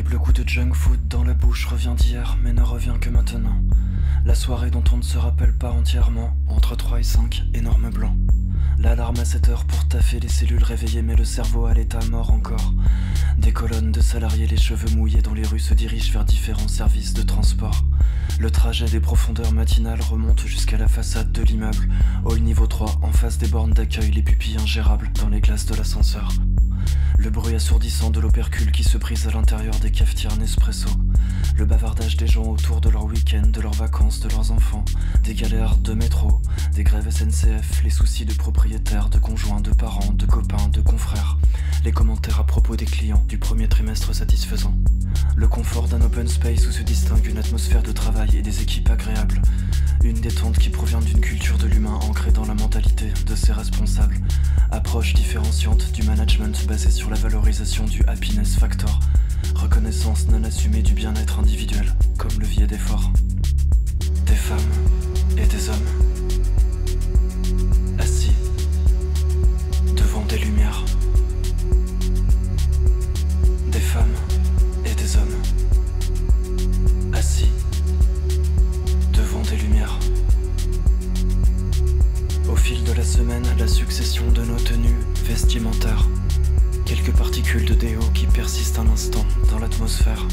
L'horrible goût de junk food dans la bouche revient d'hier, mais ne revient que maintenant. La soirée dont on ne se rappelle pas entièrement, entre 3 et 5, énormes blancs. L'alarme à 7 heures pour taffer les cellules réveillées, mais le cerveau à l'état mort encore. Des colonnes de salariés, les cheveux mouillés dans les rues se dirigent vers différents services de transport. Le trajet des profondeurs matinales remonte jusqu'à la façade de l'immeuble, hall niveau 3, en face des bornes d'accueil, les pupilles ingérables dans les glaces de l'ascenseur. Le bruit assourdissant de l'opercule qui se brise à l'intérieur des cafetières Nespresso. Le bavardage des gens autour de leur week-end, de leurs vacances, de leurs enfants. Des galères de métro, des grèves SNCF, les soucis de propriétaires, de conjoints, de parents, de copains, de confrères. Les commentaires à propos des clients du premier trimestre satisfaisant. Le confort d'un open space où se distingue une atmosphère de travail et des équipes agréables. Une détente qui provient d'une culture de l'humain ancrée dans la mentalité de ses responsables. Approche différenciante du management basée sur la valorisation du happiness factor. Reconnaissance non assumée du bien-être individuel comme levier d'effort. Des femmes et des hommes assis devant des lumières. Des femmes et des hommes assis devant des lumières. Au fil de la semaine, la succession de nos tenues vestimentaires. Quelques particules de déo qui persistent un instant dans l'atmosphère.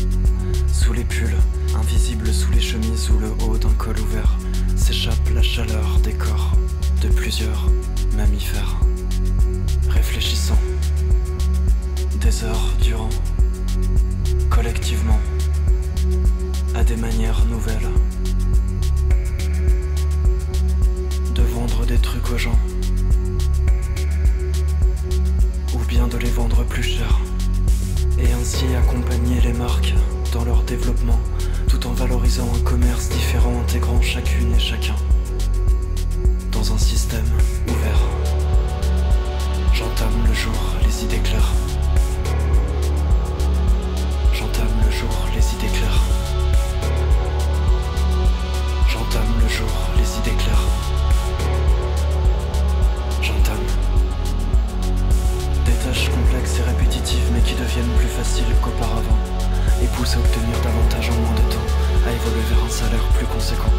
Sous les pulls, invisibles sous les chemises ou le haut d'un col ouvert, s'échappe la chaleur des corps de plusieurs mammifères. Réfléchissant, des heures durant, collectivement, à des manières nouvelles. De vendre des trucs aux gens, ou bien de les vendre plus cher, et ainsi accompagner les marques dans leur développement, tout en valorisant un commerce différent intégrant chacune et chacun dans un système ouvert. J'entame le jour, les idées claires. J'entame le jour, les idées claires. J'entame le jour, les idées claires. J'entame des tâches complexes et répétitives mais qui deviennent plus faciles qu'auparavant et poussent à obtenir davantage en moins de temps, à évoluer vers un salaire plus conséquent.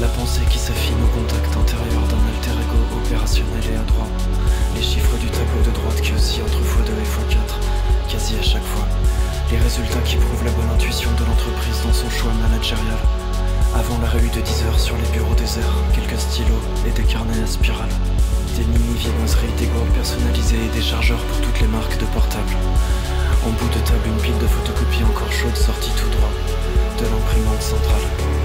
La pensée qui s'affine au contact intérieur d'un alter ego opérationnel et adroit. Les chiffres du tableau de droite qui oscillent entre x2 et x4, quasi à chaque fois. Les résultats qui prouvent la bonne intuition de l'entreprise dans son choix managérial. Avant la réu de 10 heures sur les bureaux déserts, quelques stylos et des carnets à spirale. Des mini-viennoiseries, des gourdes personnalisées et des chargeurs pour toutes les marques de portables. En bout de table, une pile de photocopies encore chaude sortie tout droit de l'imprimante centrale.